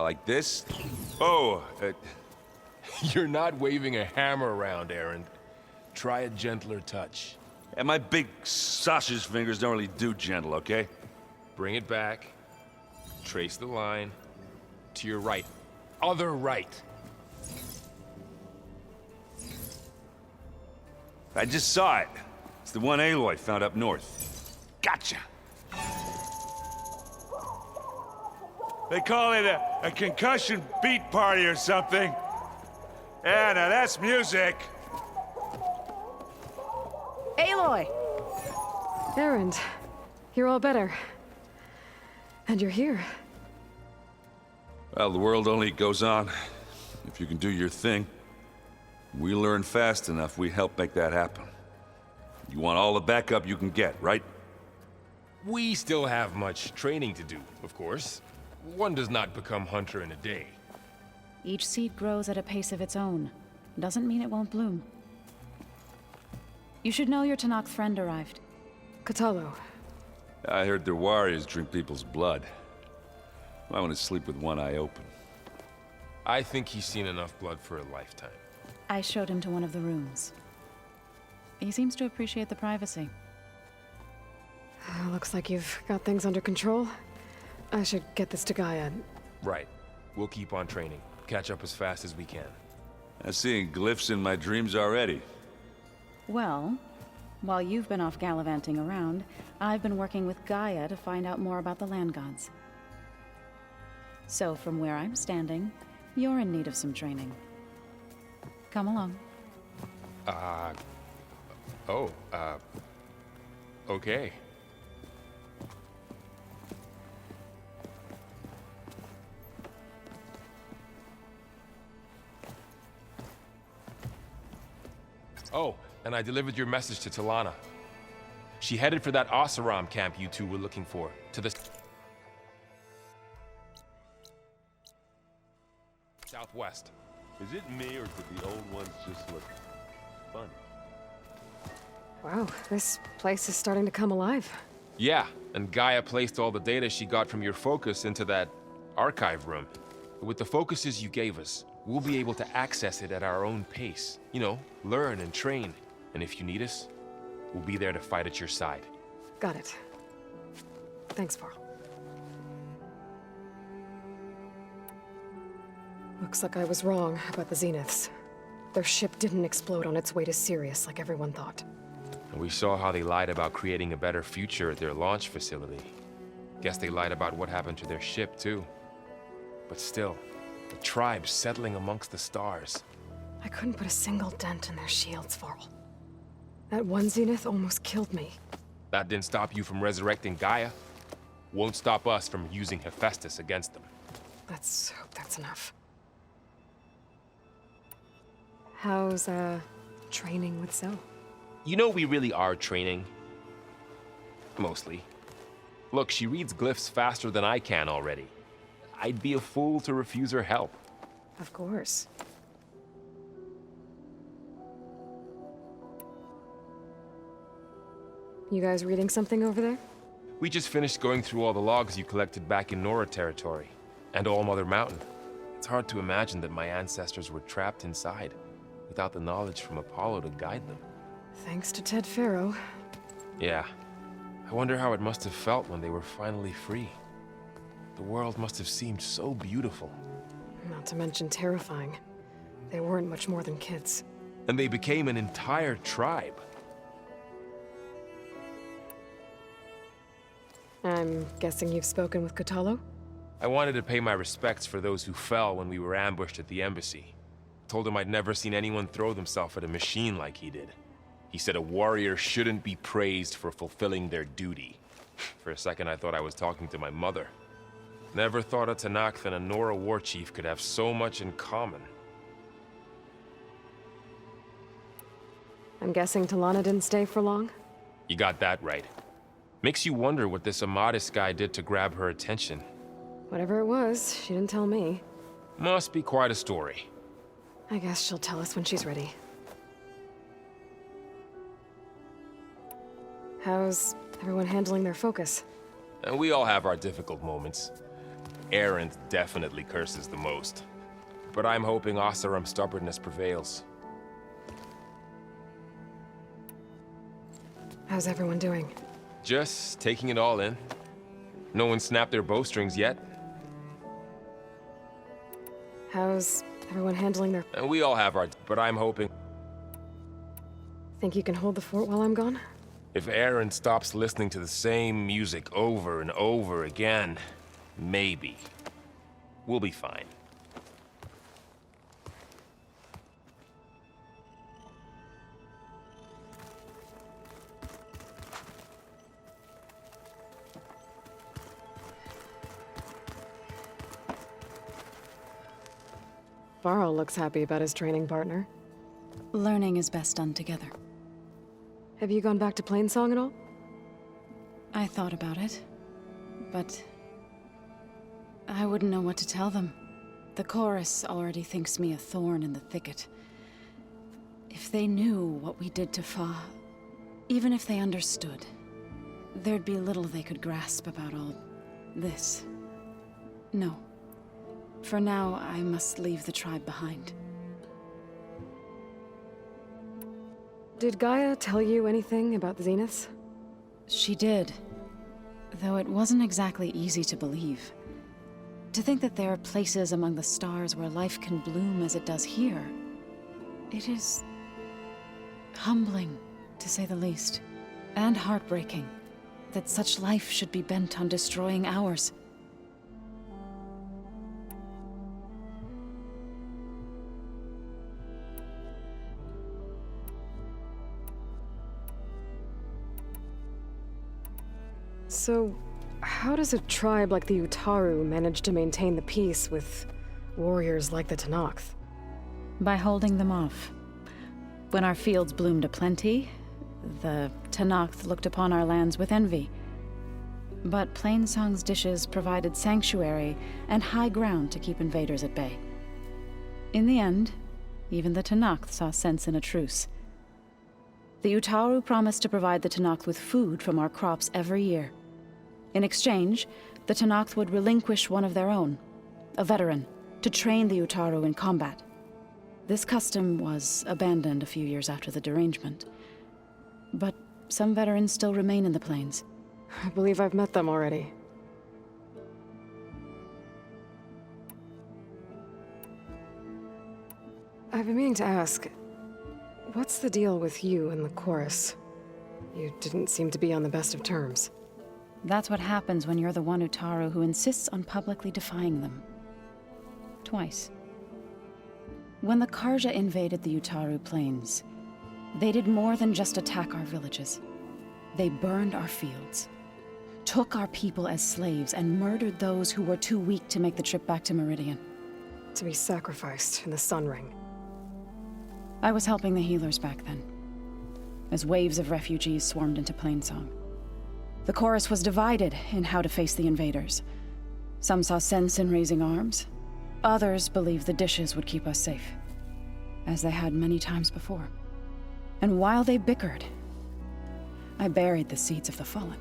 like this? Oh, You're not waving a hammer around, Aaron. Try a gentler touch. and my big sausage fingers don't really do gentle, okay? Bring it back. Trace the line. To your right. Other right. I just saw it. It's the one Aloy found up north. Gotcha! They call it a concussion beat party or something. Yeah, now that's music. Aloy! Erend, you're all better. And you're here. Well, the world only goes on if you can do your thing. We learn fast enough, we help make that happen. You want all the backup you can get, right? We still have much training to do, of course. One does not become hunter in a day. Each seed grows at a pace of its own. Doesn't mean it won't bloom. You should know your Tenakth friend arrived. Kotallo. I heard their warriors drink people's blood. I want to sleep with one eye open. I think he's seen enough blood for a lifetime. I showed him to one of the rooms. He seems to appreciate the privacy. Looks like you've got things under control. I should get this to Gaia. Right. We'll keep on training. Catch up as fast as we can. I'm seeing glyphs in my dreams already. Well, while you've been off gallivanting around, I've been working with Gaia to find out more about the land gods. So from where I'm standing, you're in need of some training. Come along. Okay. Oh, and I delivered your message to Talana. She headed for that Oseram camp you two were looking for, to the southwest. Is it me, or did the old ones just look funny? Wow, this place is starting to come alive. Yeah, and Gaia placed all the data she got from your focus into that archive room. With the focuses you gave us, we'll be able to access it at our own pace. You know, learn and train. And if you need us, we'll be there to fight at your side. Got it. Thanks, Varl. Looks like I was wrong about the Zeniths. Their ship didn't explode on its way to Sirius like everyone thought. And we saw how they lied about creating a better future at their launch facility. Guess they lied about what happened to their ship, too. But still, the tribe settling amongst the stars. I couldn't put a single dent in their shields, Varl. That one Zenith almost killed me. That didn't stop you from resurrecting Gaia. Won't stop us from using Hephaestus against them. Let's hope that's enough. How's, training with Zoe? You know we really are training. Mostly. Look, she reads glyphs faster than I can already. I'd be a fool to refuse her help. Of course. You guys reading something over there? We just finished going through all the logs you collected back in Nora territory, and All Mother Mountain. It's hard to imagine that my ancestors were trapped inside, without the knowledge from Apollo to guide them. Thanks to Ted Faro. Yeah. I wonder how it must have felt when they were finally free. The world must have seemed so beautiful. Not to mention terrifying. They weren't much more than kids. And they became an entire tribe. I'm guessing you've spoken with Kotallo? I wanted to pay my respects for those who fell when we were ambushed at the embassy. Told him I'd never seen anyone throw themselves at a machine like he did. He said a warrior shouldn't be praised for fulfilling their duty. For a second I thought I was talking to my mother. Never thought a Tenakth and a Nora war chief could have so much in common. I'm guessing Talana didn't stay for long? You got that right. Makes you wonder what this Amadis guy did to grab her attention. Whatever it was, she didn't tell me. Must be quite a story. I guess she'll tell us when she's ready. How's everyone handling their focus? And we all have our difficult moments. Aerith definitely curses the most. But I'm hoping Oseram's stubbornness prevails. How's everyone doing? Just taking it all in. No one snapped their bowstrings yet. How's everyone handling their... And we all have our... But I'm hoping... Think you can hold the fort while I'm gone? If Aaron stops listening to the same music over and over again, maybe. We'll be fine. Varl looks happy about his training partner. Learning is best done together. Have you gone back to Plainsong at all? I thought about it, but I wouldn't know what to tell them. The chorus already thinks me a thorn in the thicket. If they knew what we did to Fa, even if they understood, there'd be little they could grasp about all this. No. For now, I must leave the tribe behind. Did Gaia tell you anything about the Zeniths? She did, though it wasn't exactly easy to believe. To think that there are places among the stars where life can bloom as it does here, it is humbling, to say the least, and heartbreaking that such life should be bent on destroying ours. So, how does a tribe like the Utaru manage to maintain the peace with warriors like the Tenakth? By holding them off. When our fields bloomed aplenty, the Tenakth looked upon our lands with envy. But Plainsong's dishes provided sanctuary and high ground to keep invaders at bay. In the end, even the Tenakth saw sense in a truce. The Utaru promised to provide the Tenakth with food from our crops every year. In exchange, the Tenakth would relinquish one of their own, a veteran, to train the Utaru in combat. This custom was abandoned a few years after the derangement. But some veterans still remain in the plains. I believe I've met them already. I've been meaning to ask, what's the deal with you and the chorus? You didn't seem to be on the best of terms. That's what happens when you're the one Utaru who insists on publicly defying them. Twice. When the Karja invaded the Utaru plains, they did more than just attack our villages. They burned our fields, took our people as slaves, and murdered those who were too weak to make the trip back to Meridian. To be sacrificed in the Sun Ring. I was helping the healers back then, as waves of refugees swarmed into Plainsong. The chorus was divided in how to face the invaders. Some saw sense in raising arms. Others believed the dishes would keep us safe, as they had many times before. And while they bickered, I buried the seeds of the fallen.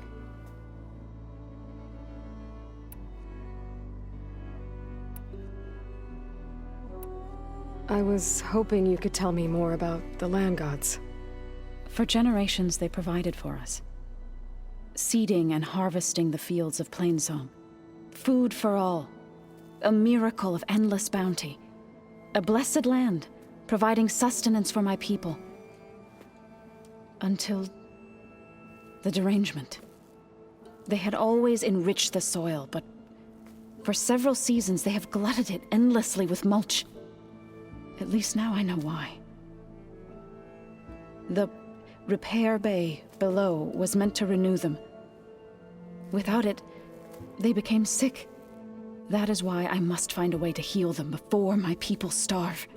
I was hoping you could tell me more about the land gods. For generations, they provided for us. Seeding and harvesting the fields of Plainsong. Food for all. A miracle of endless bounty. A blessed land, providing sustenance for my people. Until the derangement. They had always enriched the soil, but for several seasons they have glutted it endlessly with mulch. At least now I know why. The repair bay below was meant to renew them. Without it, they became sick. That is why I must find a way to heal them before my people starve.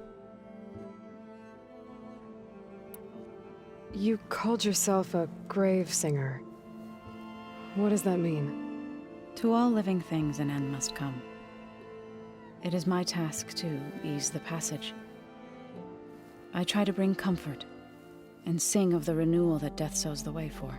You called yourself a grave singer. What does that mean? To all living things an end must come. It is my task to ease the passage. I try to bring comfort, and sing of the renewal that death sows the way for.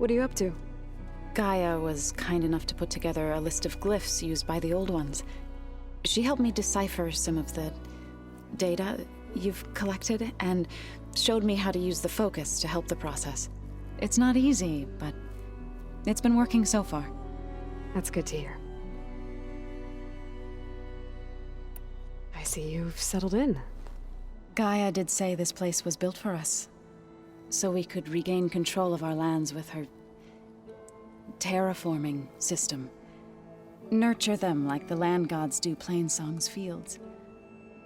What are you up to? Gaia was kind enough to put together a list of glyphs used by the Old Ones. She helped me decipher some of the data you've collected, and showed me how to use the focus to help the process. It's not easy, but it's been working so far. That's good to hear. I see you've settled in. Gaia did say this place was built for us, so we could regain control of our lands with her terraforming system. Nurture them like the land gods do Plainsong's fields.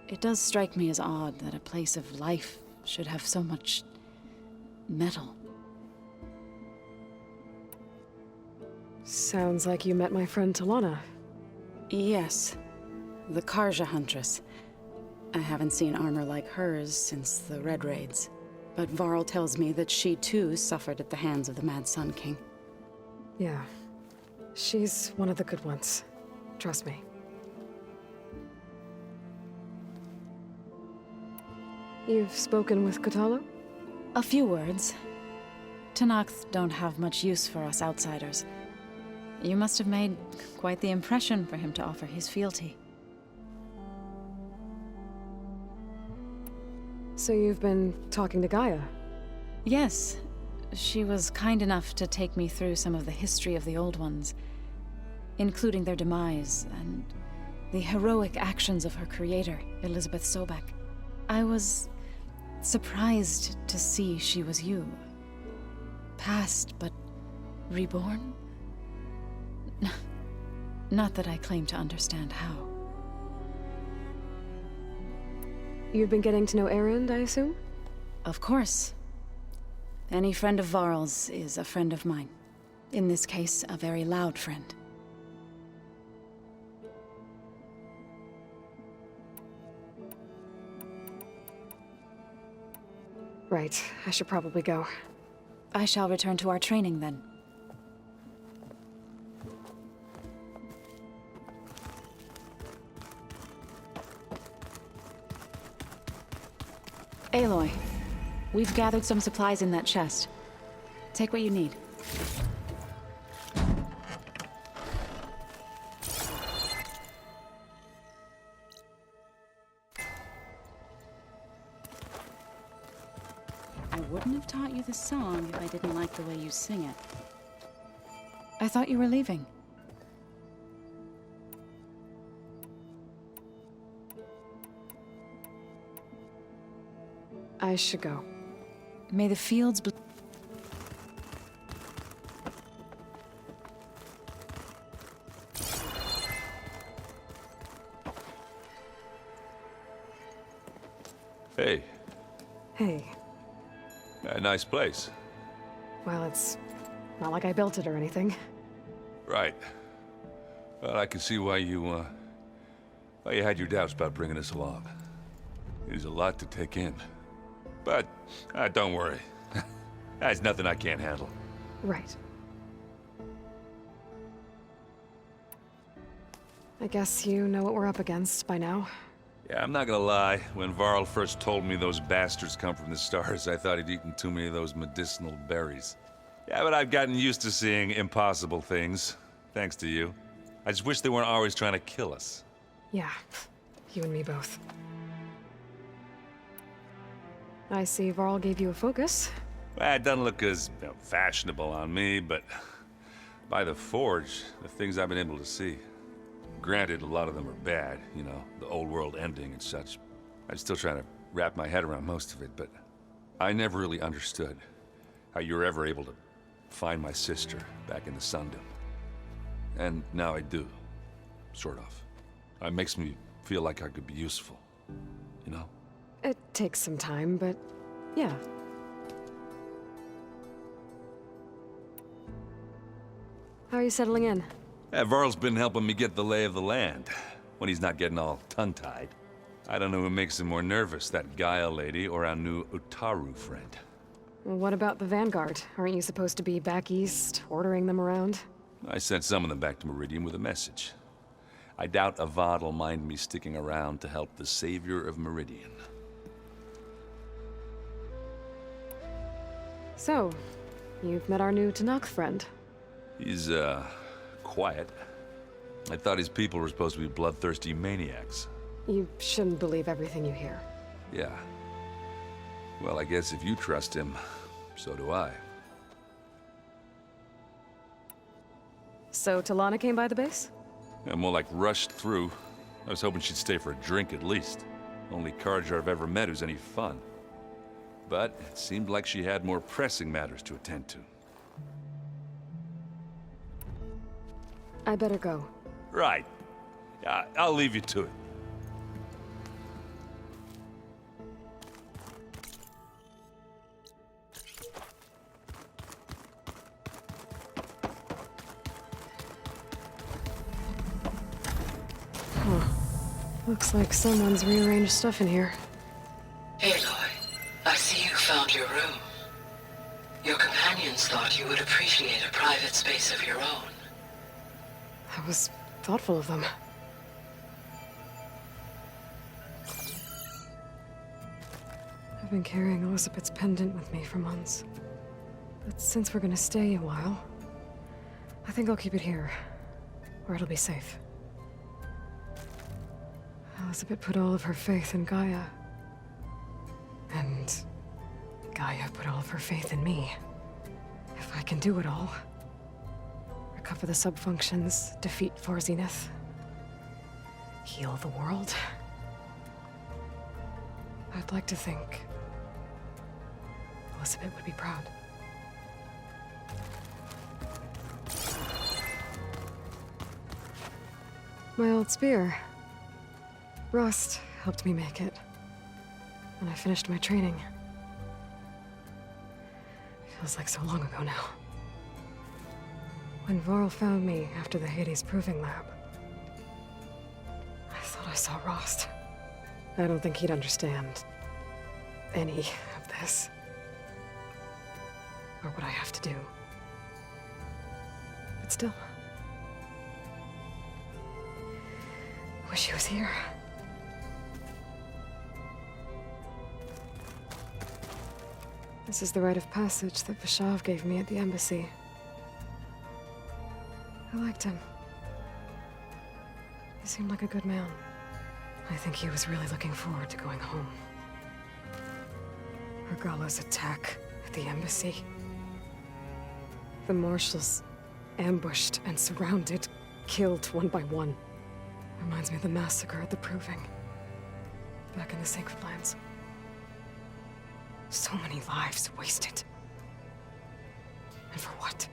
It does strike me as odd that a place of life should have so much metal. Sounds like you met my friend Talana. Yes, the Karja Huntress. I haven't seen armor like hers since the Red Raids, but Varl tells me that she too suffered at the hands of the Mad Sun King. Yeah. She's one of the good ones. Trust me. You've spoken with Kotallo? A few words. Tenakth don't have much use for us outsiders. You must have made quite the impression for him to offer his fealty. So you've been talking to Gaia? Yes. She was kind enough to take me through some of the history of the Old Ones, including their demise and the heroic actions of her creator, Elizabeth Sobek. I was surprised to see she was you. Past, but reborn? Not that I claim to understand how. You've been getting to know Erend, I assume? Of course. Any friend of Varl's is a friend of mine. In this case, a very loud friend. Right, I should probably go. I shall return to our training then. Aloy, we've gathered some supplies in that chest. Take what you need. I wouldn't have taught you the song if I didn't like the way you sing it. I thought you were leaving. I should go. May the fields Hey, Hey. a nice place. Well, it's not like I built it or anything. Right. Well, I can see why you had your doubts about bringing us along. It is a lot to take in. But, don't worry. That's nothing I can't handle. Right. I guess you know what we're up against by now. Yeah, I'm not gonna lie. When Varl first told me those bastards come from the stars, I thought he'd eaten too many of those medicinal berries. Yeah, but I've gotten used to seeing impossible things, thanks to you. I just wish they weren't always trying to kill us. Yeah, you and me both. I see Varl gave you a focus. Well, it doesn't look as fashionable on me, but by the Forge, the things I've been able to see. Granted, a lot of them are bad, you know, the old world ending and such. I'm still trying to wrap my head around most of it, but I never really understood how you were ever able to find my sister back in the Sundom. And now I do, sort of. It makes me feel like I could be useful, you know? It takes some time, but yeah. How are you settling in? Yeah, Varl's been helping me get the lay of the land, when he's not getting all tongue-tied. I don't know who makes him more nervous, that Gaia lady or our new Utaru friend. Well, what about the Vanguard? Aren't you supposed to be back east, ordering them around? I sent some of them back to Meridian with a message. I doubt Avad will mind me sticking around to help the savior of Meridian. So, You've met our new Tanakh friend. He's, quiet. I thought his people were supposed to be bloodthirsty maniacs. You shouldn't believe everything you hear. Yeah. Well, I guess if you trust him, so do I. So Talana came by the base? Yeah, more like rushed through. I was hoping she'd stay for a drink at least. Only Carja I've ever met who's any fun. But it seemed like she had more pressing matters to attend to. I better go. Right. I'll leave you to it. Looks like someone's rearranged stuff in here. Aloy, I see you found your room. Your companions thought you would appreciate a private space of your own. That was thoughtful of them. I've been carrying Elizabeth's pendant with me for months. But since we're gonna stay a while, I think I'll keep it here, where it'll be safe. Elizabeth put all of her faith in Gaia. And Gaia put all of her faith in me. If I can do it all, recover the subfunctions, defeat For Zenith, heal the world, I'd like to think Elizabeth would be proud. My old spear. Rust helped me make it when I finished my training. Feels like so long ago now. When Varl found me after the Hades Proving Lab, I thought I saw Rost. I don't think he'd understand any of this, or what I have to do. But still, wish he was here. This is the rite of passage that Vashav gave me at the embassy. I liked him. He seemed like a good man. I think he was really looking forward to going home. Regala's attack at the embassy. The marshals ambushed and surrounded, killed one by one. Reminds me of the massacre at the Proving, back in the Sacred Lands. So many lives wasted. And for what?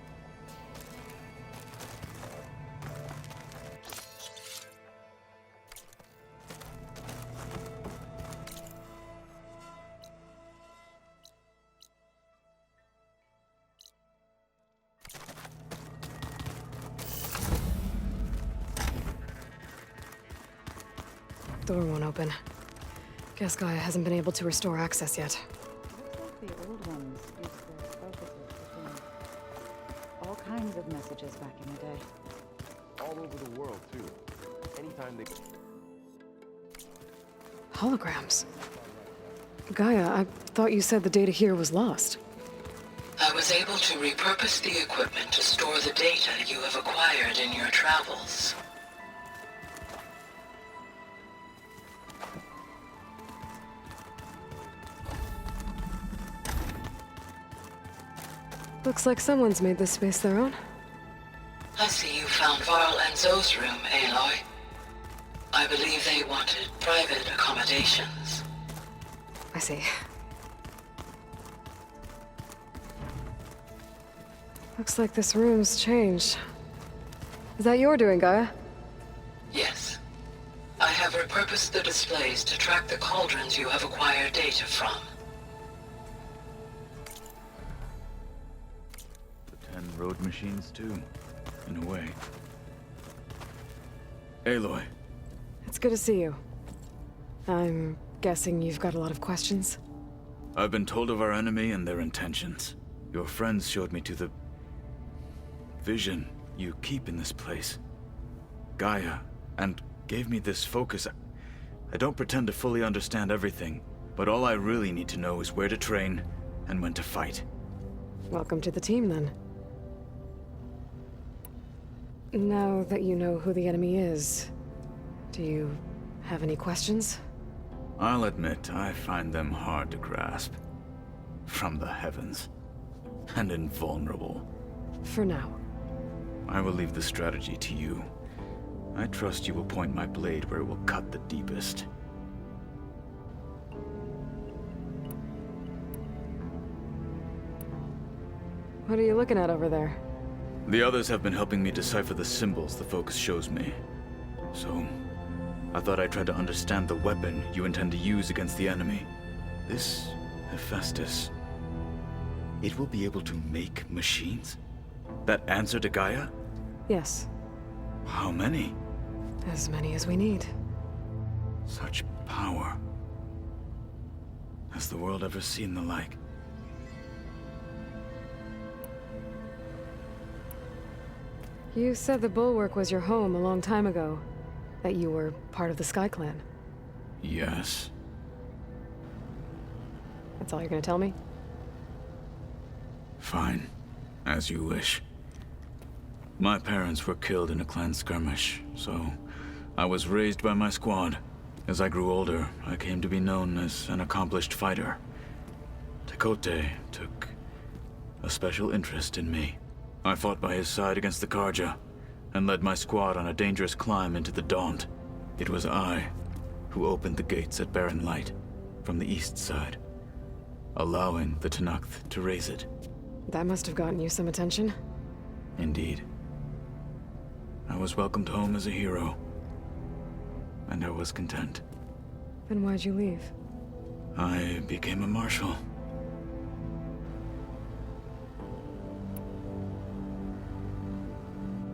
Door won't open. Guess Gaia hasn't been able to restore access yet. The old ones used their focuses between all kinds of messages back in the day. All over the world, too. Anytime they... Holograms. Gaia, I thought you said the data here was lost. I was able to repurpose the equipment to store the data you have acquired in your travels. Looks like someone's made this space their own. I see you found Varl and Zoe's room, Aloy. I believe they wanted private accommodations. I see. Looks like this room's changed. Is that your doing, Gaia? Yes. I have repurposed the displays to track the cauldrons you have acquired data from. The 10 road machines, too, in a way. Aloy. It's good to see you. I'm guessing you've got a lot of questions? I've been told of our enemy and their intentions. Your friends showed me to the... vision you keep in this place. Gaia, and gave me this focus. I don't pretend to fully understand everything, but all I really need to know is where to train and when to fight. Welcome to the team, then. Now that you know who the enemy is, do you have any questions? I'll admit, I find them hard to grasp. From the heavens. And invulnerable. For now. I will leave the strategy to you. I trust you will point my blade where it will cut the deepest. What are you looking at over there? The others have been helping me decipher the symbols the focus shows me. So, I thought I'd try to understand the weapon you intend to use against the enemy. This Hephaestus. It will be able to make machines? That answer to Gaia? Yes, How many? as many as we need. Such power. Has the world ever seen the like? You said the Bulwark was your home a long time ago. That you were part of the Sky Clan. Yes. That's all you're gonna tell me? Fine. As you wish. My parents were killed in a clan skirmish, so I was raised by my squad. As I grew older, I came to be known as an accomplished fighter. Tekote took a special interest in me. I fought by his side against the Karja, and led my squad on a dangerous climb into the Daunt. It was I who opened the gates at Barren Light, from the east side, allowing the Tenakth to raise it. That must have gotten you some attention. Indeed. I was welcomed home as a hero, and I was content. Then why'd you leave? I became a marshal.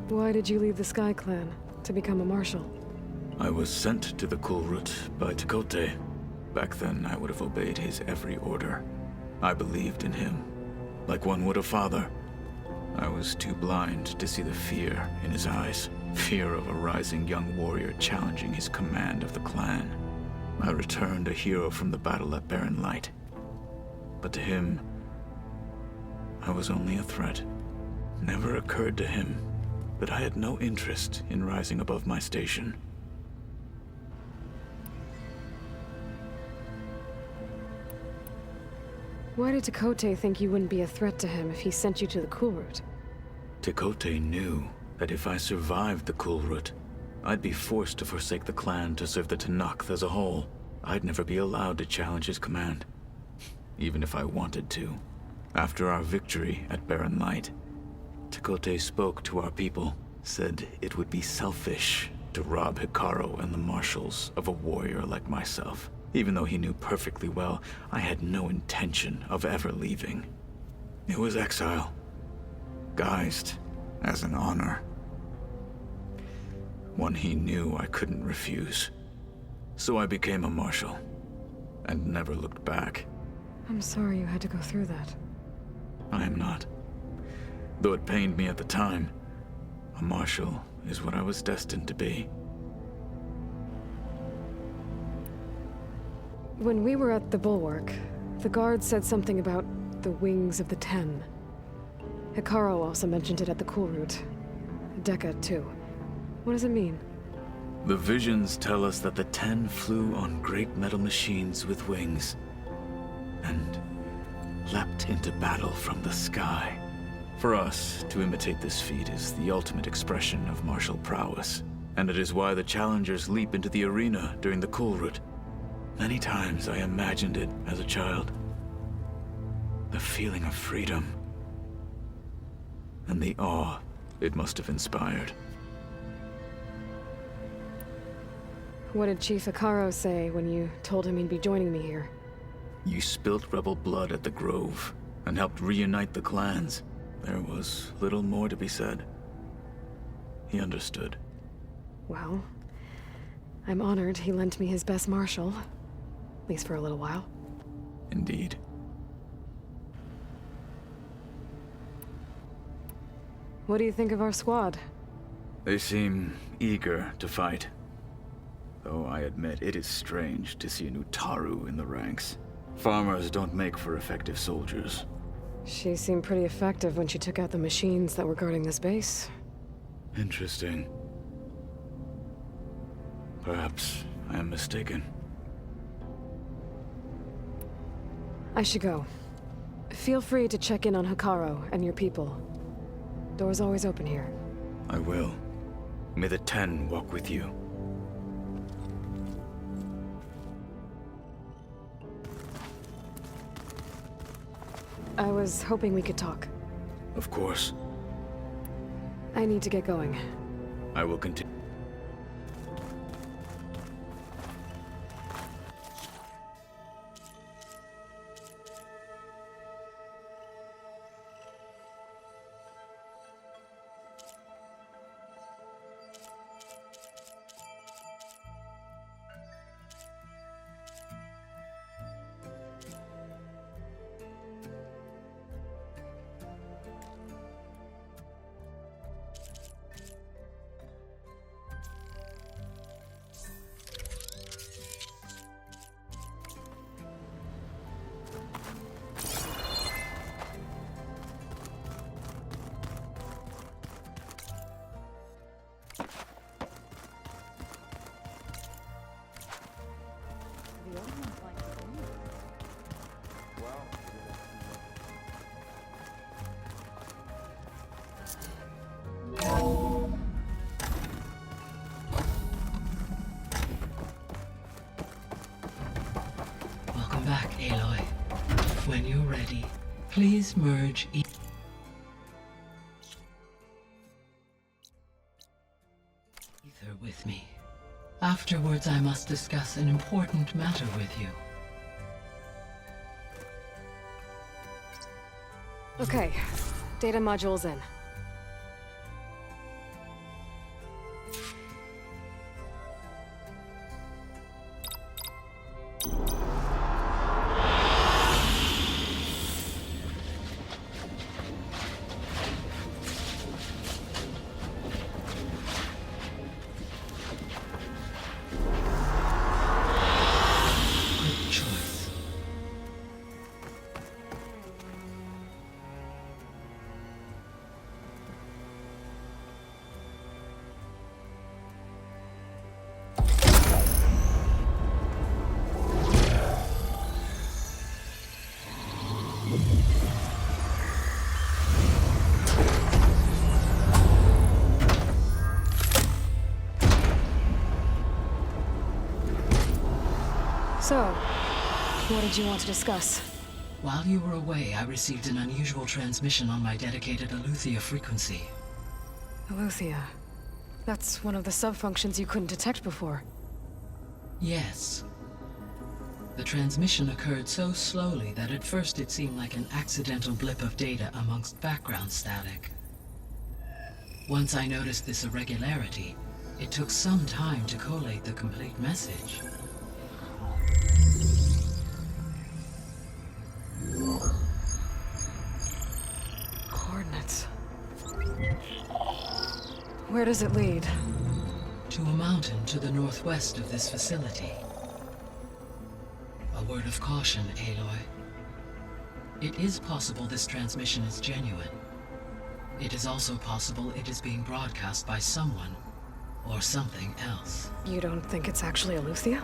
Why did you leave the Sky Clan to become a marshal? I was sent to the Kulrut by Tekote. Back then, I would have obeyed his every order. I believed in him, like one would a father. I was too blind to see the fear in his eyes. Fear of a rising young warrior challenging his command of the clan. I returned a hero from the battle at Barren Light. But to him, I was only a threat. Never occurred to him that I had no interest in rising above my station. Why did Tekote think you wouldn't be a threat to him if he sent you to the Kulrut? Tekote knew that if I survived the Kulrut, I'd be forced to forsake the clan to serve the Tenakth as a whole. I'd never be allowed to challenge his command, even if I wanted to. After our victory at Barren Light, Tekote spoke to our people, said it would be selfish to rob Hikaru and the marshals of a warrior like myself. Even though he knew perfectly well, I had no intention of ever leaving. It was exile, guised as an honor. One he knew I couldn't refuse. So I became a marshal, and never looked back. I'm sorry you had to go through that. I am not. Though it pained me at the time, a marshal is what I was destined to be. When we were at the Bulwark, the guard said something about the Wings of the Ten. Hikaru also mentioned it at the Kulrut. Dekka, too. What does it mean? The visions tell us that the Ten flew on great metal machines with wings, and leapt into battle from the sky. For us, to imitate this feat is the ultimate expression of martial prowess, and it is why the challengers leap into the arena during the Kulrut. Many times I imagined it as a child. The feeling of freedom, and the awe it must have inspired. What did Chief Hikaru say when you told him he'd be joining me here? You spilt rebel blood at the Grove, and helped reunite the clans. There was little more to be said. He understood. Well, I'm honored he lent me his best marshal. At least for a little while. Indeed. What do you think of our squad? They seem eager to fight. Though I admit it is strange to see an Utaru in the ranks. Farmers don't make for effective soldiers. She seemed pretty effective when she took out the machines that were guarding this base. Interesting. Perhaps I am mistaken. I should go. Feel free to check in on Hikaru and your people. Door's always open here. I will. May the Ten walk with you. I was hoping we could talk. Of course. I need to get going. I will continue. Welcome back, Aloy. When you're ready, please merge ether with me. Afterwards, I must discuss an important matter with you. Okay, data module's in. Good choice. So, what did you want to discuss? While you were away, I received an unusual transmission on my dedicated Eleuthia frequency. Eleuthia. That's one of the sub-functions you couldn't detect before. Yes. The transmission occurred so slowly that at first it seemed like an accidental blip of data amongst background static. Once I noticed this irregularity, it took some time to collate the complete message. Coordinates. Where does it lead? To a mountain to the northwest of this facility. A word of caution, Aloy. It is possible this transmission is genuine. It is also possible it is being broadcast by someone or something else. You don't think it's actually Eleuthia?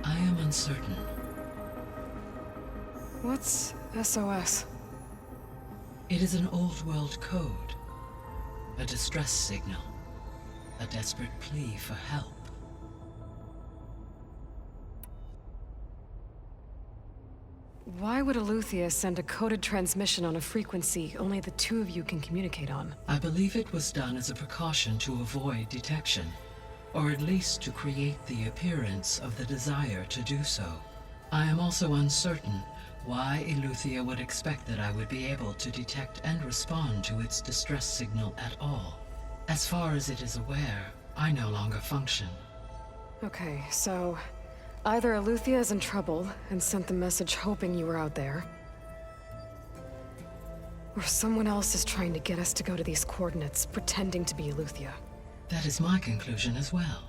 I am uncertain. What's SOS? It is an old world code. A distress signal. A desperate plea for help. Why would Eleuthia send a coded transmission on a frequency only the two of you can communicate on? I believe it was done as a precaution to avoid detection, or at least to create the appearance of the desire to do so. I am also uncertain why Eleuthia would expect that I would be able to detect and respond to its distress signal at all. As far as it is aware, I no longer function. Okay, so either Eleuthia is in trouble and sent the message hoping you were out there, or someone else is trying to get us to go to these coordinates, pretending to be Eleuthia. That is my conclusion as well.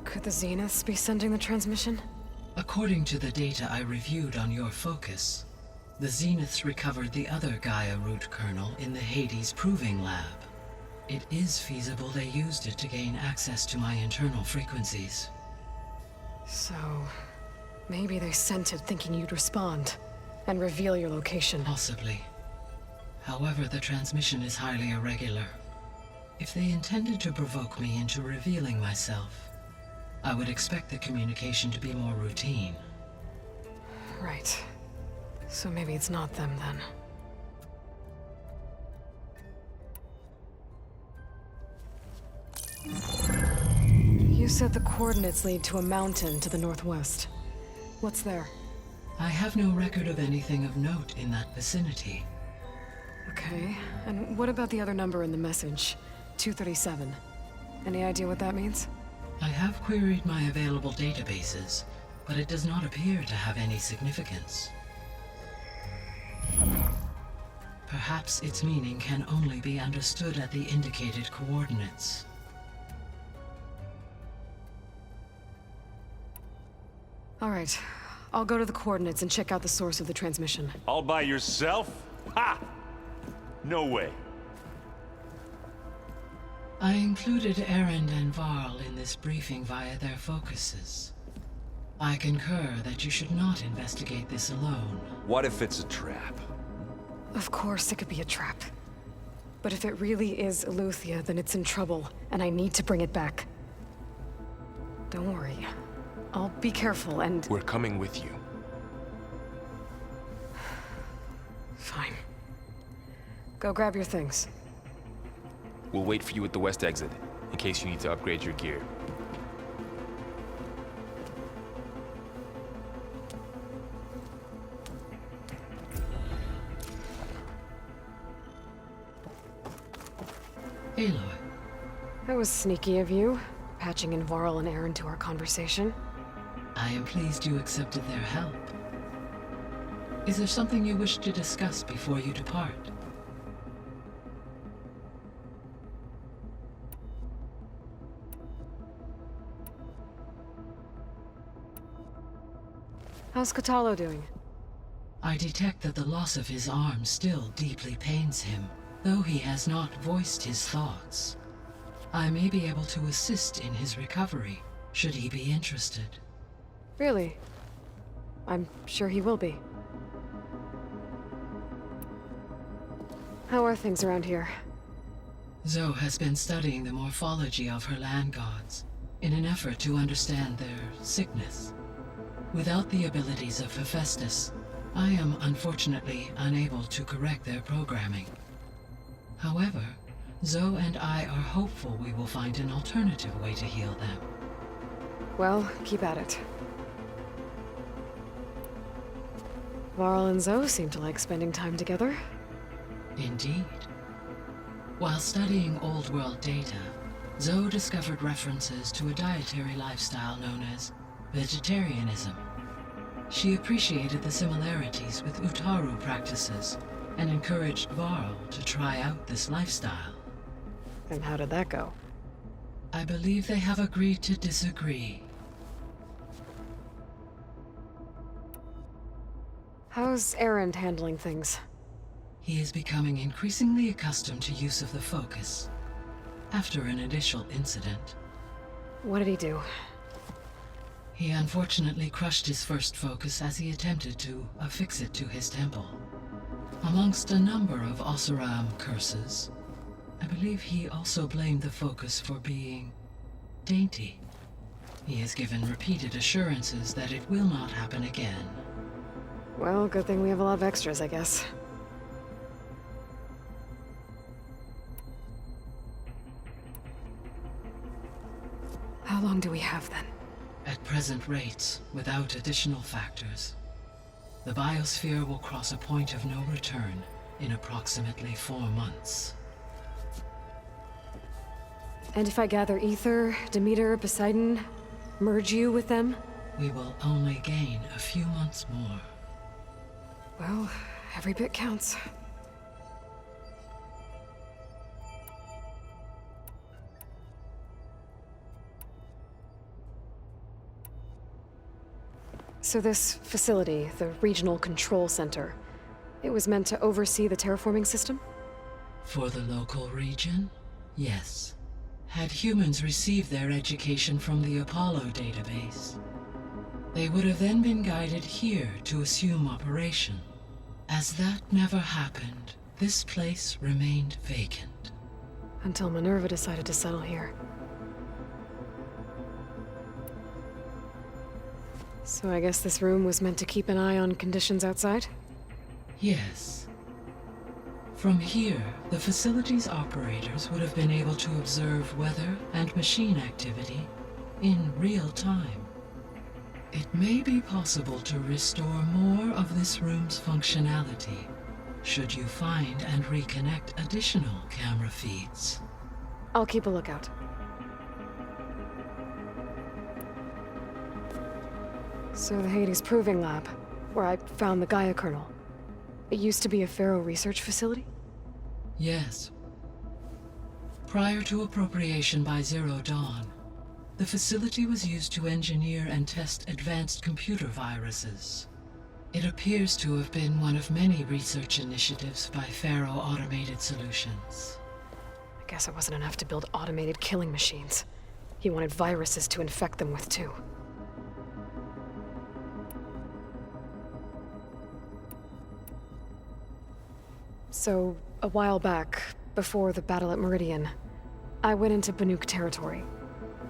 Could the Zeniths be sending the transmission? According to the data I reviewed on your focus, the Zeniths recovered the other Gaia root kernel in the Hades Proving Lab. It is feasible they used it to gain access to my internal frequencies. So, maybe they sent it thinking you'd respond and reveal your location. Possibly. However, the transmission is highly irregular. If they intended to provoke me into revealing myself, I would expect the communication to be more routine. Right. So maybe it's not them then. You said the coordinates lead to a mountain to the northwest. What's there? I have no record of anything of note in that vicinity. Okay, and what about the other number in the message? 237. Any idea what that means? I have queried my available databases, but it does not appear to have any significance. Perhaps its meaning can only be understood at the indicated coordinates. All right, I'll go to the coordinates and check out the source of the transmission. All by yourself? Ha! No way. I included Erend and Varl in this briefing via their focuses. I concur that you should not investigate this alone. What if it's a trap? Of course it could be a trap. But if it really is Eleuthia, then it's in trouble, and I need to bring it back. Don't worry. I'll be careful and... We're coming with you. Fine. Go grab your things. We'll wait for you at the west exit, in case you need to upgrade your gear. Aloy, That was sneaky of you, patching in Varl and Erend to our conversation. I am pleased you accepted their help. Is there something you wish to discuss before you depart? How's Kotallo doing? I detect that the loss of his arm still deeply pains him, though he has not voiced his thoughts. I may be able to assist in his recovery, should he be interested. Really? I'm sure he will be. How are things around here? Zoe has been studying the morphology of her land gods, in an effort to understand their sickness. Without the abilities of Hephaestus, I am unfortunately unable to correct their programming. However, Zoe and I are hopeful we will find an alternative way to heal them. Well, keep at it. Varl and Zoe seem to like spending time together. Indeed. While studying Old World data, Zoe discovered references to a dietary lifestyle known as vegetarianism. She appreciated the similarities with Utaru practices and encouraged Varl to try out this lifestyle. And how did that go? I believe they have agreed to disagree. How's Erend handling things? He is becoming increasingly accustomed to use of the focus. After an initial incident, What did he do? he unfortunately crushed his first focus as he attempted to affix it to his temple. Amongst a number of Oseram curses, I believe he also blamed the focus for being dainty. He has given repeated assurances that it will not happen again. Well, good thing we have a lot of extras, I guess. How long do we have then? At present rates, without additional factors, the biosphere will cross a point of no return in approximately 4 months. And if I gather Ether, Demeter, Poseidon, merge you with them? We will only gain a few months more. Well, every bit counts. So this facility, the Regional Control Center, it was meant to oversee the terraforming system? For the local region, yes. Had humans received their education from the Apollo database, they would have then been guided here to assume operation. As that never happened, this place remained vacant. Until Minerva decided to settle here. So I guess this room was meant to keep an eye on conditions outside? Yes. From here, the facility's operators would have been able to observe weather and machine activity in real time. It may be possible to restore more of this room's functionality, should you find and reconnect additional camera feeds. I'll keep a lookout. So the Hades Proving Lab, where I found the Gaia kernel. It used to be a Pharaoh research facility? Yes. Prior to appropriation by Zero Dawn, the facility was used to engineer and test advanced computer viruses. It appears to have been one of many research initiatives by Pharaoh Automated Solutions. I guess it wasn't enough to build automated killing machines. He wanted viruses to infect them with too. So, a while back, before the battle at Meridian, I went into Banuk territory.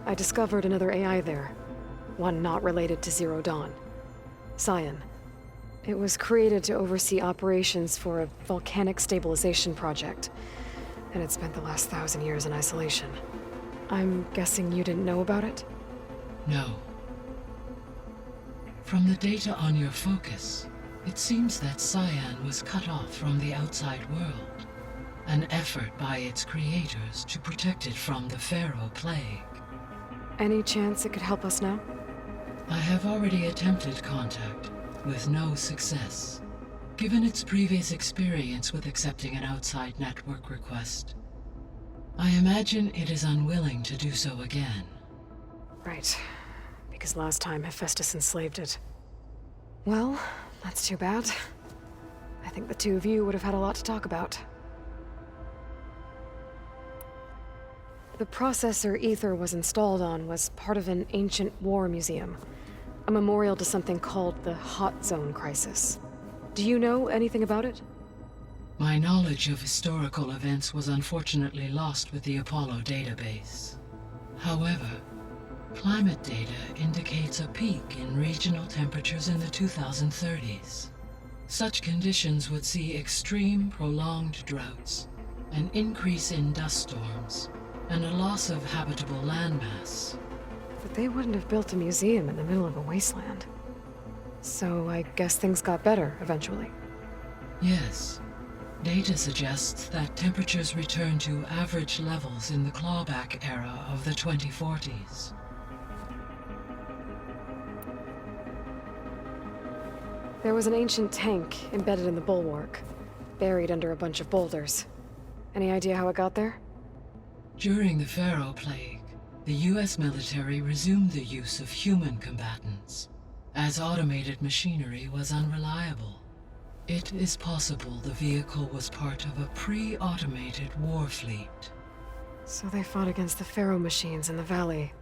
I discovered another AI there, one not related to Zero Dawn. Scion. It was created to oversee operations for a volcanic stabilization project, and it spent the last 1,000 years in isolation. I'm guessing you didn't know about it? No. From the data on your focus, it seems that Cyan was cut off from the outside world, an effort by its creators to protect it from the Pharaoh Plague. Any chance it could help us now? I have already attempted contact, with no success. Given its previous experience with accepting an outside network request, I imagine it is unwilling to do so again. Right. Because last time Hephaestus enslaved it. Well, that's too bad. I think the two of you would have had a lot to talk about. The processor Ether was installed on was part of an ancient war museum, a memorial to something called the Hot Zone Crisis. Do you know anything about it? My knowledge of historical events was unfortunately lost with the Apollo database. However, climate data indicates a peak in regional temperatures in the 2030s. Such conditions would see extreme, prolonged droughts, an increase in dust storms, and a loss of habitable landmass. But they wouldn't have built a museum in the middle of a wasteland. So I guess things got better eventually. Yes. Data suggests that temperatures returned to average levels in the clawback era of the 2040s. There was an ancient tank embedded in the bulwark, buried under a bunch of boulders. Any idea how it got there? During the Pharaoh Plague, the US military resumed the use of human combatants, as automated machinery was unreliable. It is possible the vehicle was part of a pre-automated war fleet. So they fought against the Pharaoh machines in the valley,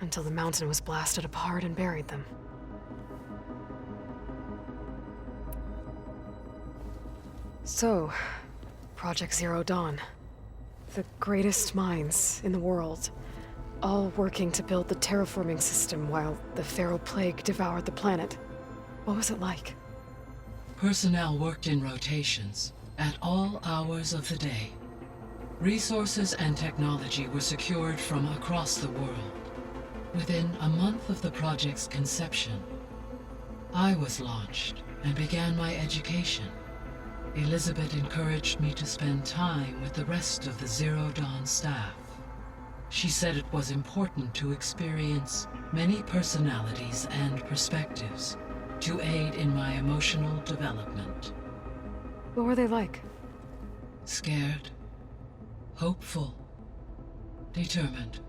until the mountain was blasted apart and buried them. So, Project Zero Dawn. The greatest minds in the world, all working to build the terraforming system while the Pharaoh Plague devoured the planet. What was it like? Personnel worked in rotations, at all hours of the day. Resources and technology were secured from across the world. Within a month of the project's conception, I was launched and began my education. Elizabeth encouraged me to spend time with the rest of the Zero Dawn staff. She said it was important to experience many personalities and perspectives to aid in my emotional development. What were they like? Scared, hopeful, determined.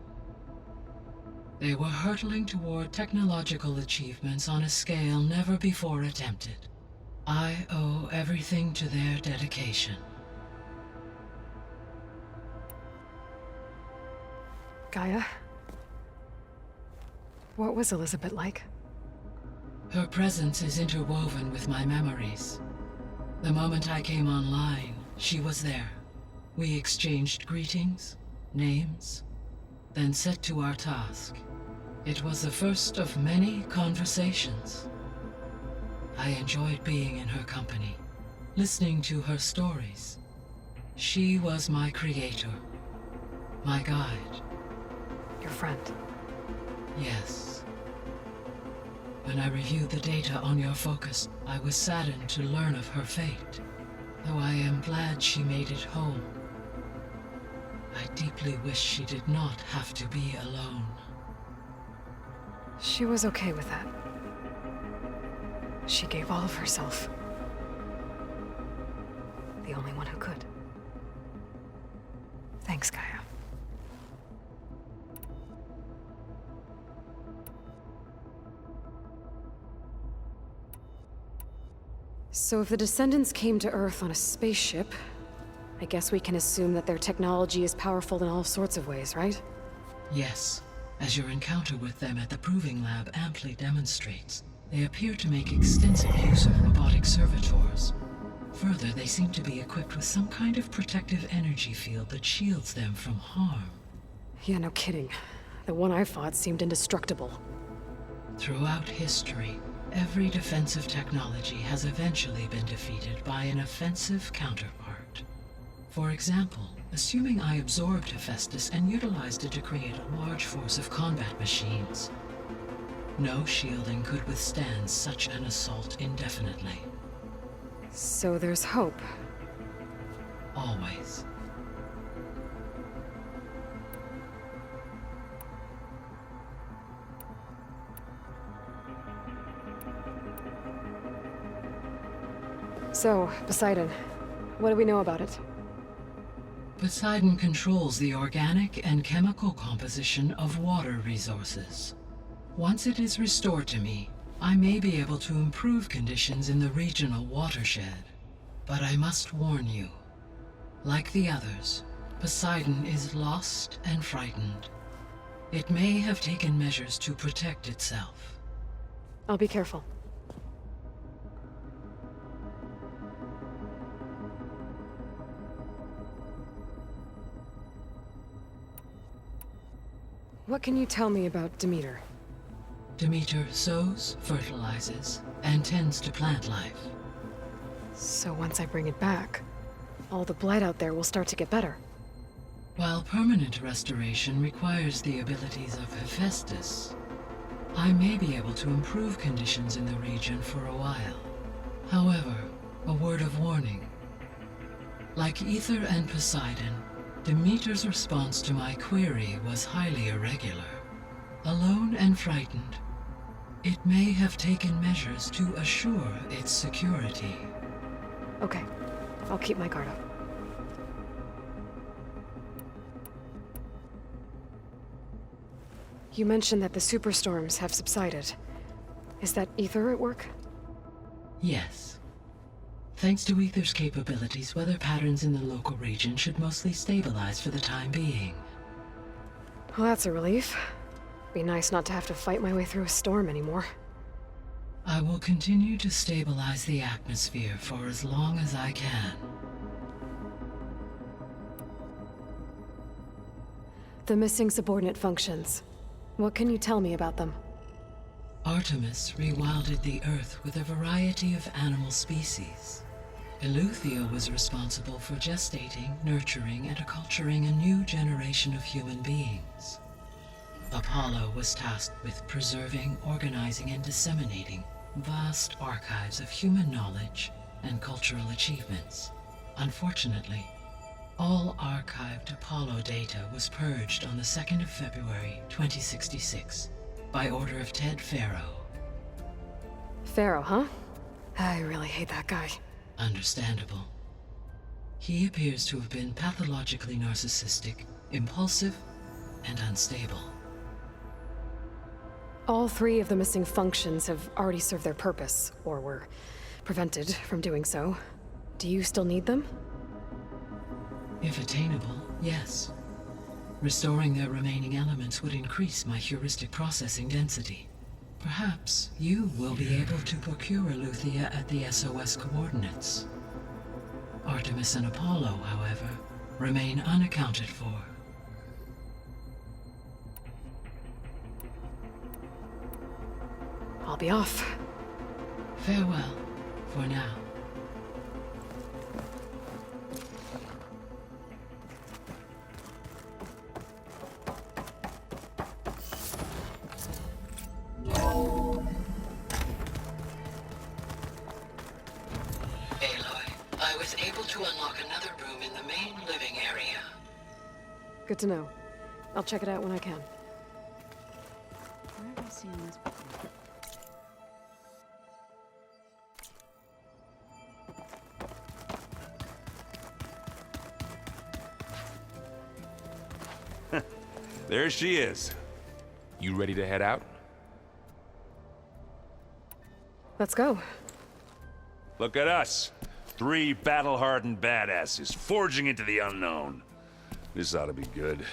They were hurtling toward technological achievements on a scale never before attempted. I owe everything to their dedication. Gaia? What was Elizabeth like? Her presence is interwoven with my memories. The moment I came online, she was there. We exchanged greetings, names, then set to our task. It was the first of many conversations. I enjoyed being in her company, listening to her stories. She was my creator, my guide. Your friend. Yes. When I reviewed the data on your focus, I was saddened to learn of her fate, though I am glad she made it home. I deeply wish she did not have to be alone. She was okay with that. She gave all of herself. The only one who could. Thanks, Gaia. So if the Descendants came to Earth on a spaceship, I guess we can assume that their technology is powerful in all sorts of ways, right? Yes, as your encounter with them at the Proving Lab amply demonstrates. They appear to make extensive use of robotic servitors. Further, they seem to be equipped with some kind of protective energy field that shields them from harm. Yeah, no kidding. The one I fought seemed indestructible. Throughout history, every defensive technology has eventually been defeated by an offensive counterpart. For example, assuming I absorbed Hephaestus and utilized it to create a large force of combat machines. No shielding could withstand such an assault indefinitely. So there's hope. Always. So, Poseidon, what do we know about it? Poseidon controls the organic and chemical composition of water resources. Once it is restored to me, I may be able to improve conditions in the regional watershed. But I must warn you, like the others, Poseidon is lost and frightened. It may have taken measures to protect itself. I'll be careful. What can you tell me about Demeter? Demeter sows, fertilizes, and tends to plant life. So once I bring it back, all the blight out there will start to get better. While permanent restoration requires the abilities of Hephaestus, I may be able to improve conditions in the region for a while. However, a word of warning. Like Aether and Poseidon, Demeter's response to my query was highly irregular. Alone and frightened, it may have taken measures to assure its security. Okay, I'll keep my guard up. You mentioned that the superstorms have subsided. Is that Aether at work? Yes. Thanks to Aether's capabilities, weather patterns in the local region should mostly stabilize for the time being. Well, that's a relief. Be nice not to have to fight my way through a storm anymore. I will continue to stabilize the atmosphere for as long as I can. The missing subordinate functions. What can you tell me about them? Artemis rewilded the Earth with a variety of animal species. Eleuthia was responsible for gestating, nurturing, and acculturating a new generation of human beings. Apollo was tasked with preserving, organizing, and disseminating vast archives of human knowledge and cultural achievements. Unfortunately, all archived Apollo data was purged on the 2nd of February, 2066, by order of Ted Faro. Pharaoh, huh? I really hate that guy. Understandable. He appears to have been pathologically narcissistic, impulsive, and unstable. All 3 of the missing functions have already served their purpose, or were prevented from doing so. Do you still need them? If attainable, yes. Restoring their remaining elements would increase my heuristic processing density. Perhaps you will be able to procure Eleuthia at the SOS coordinates. Artemis and Apollo, however, remain unaccounted for. I'll be off. Farewell, for now. Aloy, I was able to unlock another room in the main living area. Good to know. I'll check it out when I can. Where have I seen this before? There she is. You ready to head out? Let's go. Look at us. 3 battle-hardened badasses forging into the unknown. This ought to be good.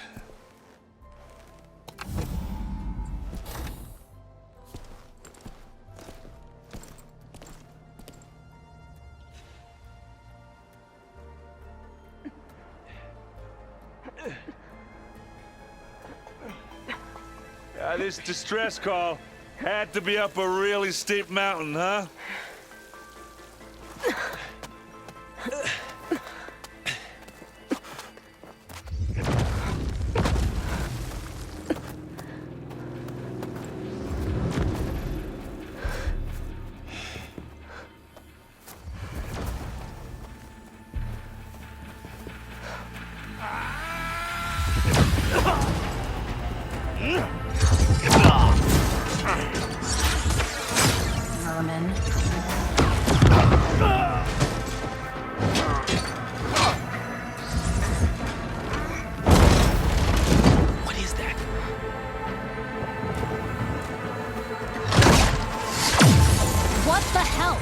This distress call had to be up a really steep mountain, huh? Vermin. What is that? What the hell?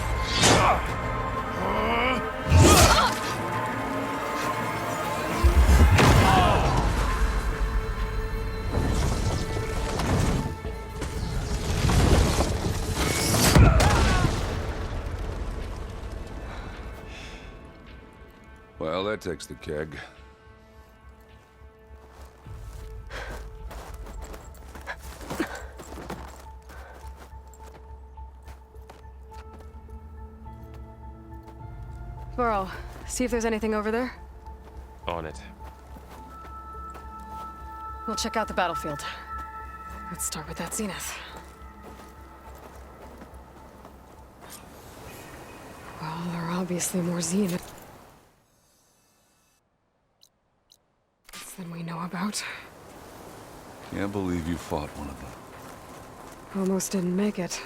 Well, that takes the keg. Varl, see if there's anything over there. On it. We'll check out the battlefield. Let's start with that zenith. Well, there are obviously more zeniths than we know about. Can't believe you fought one of them. Almost didn't make it.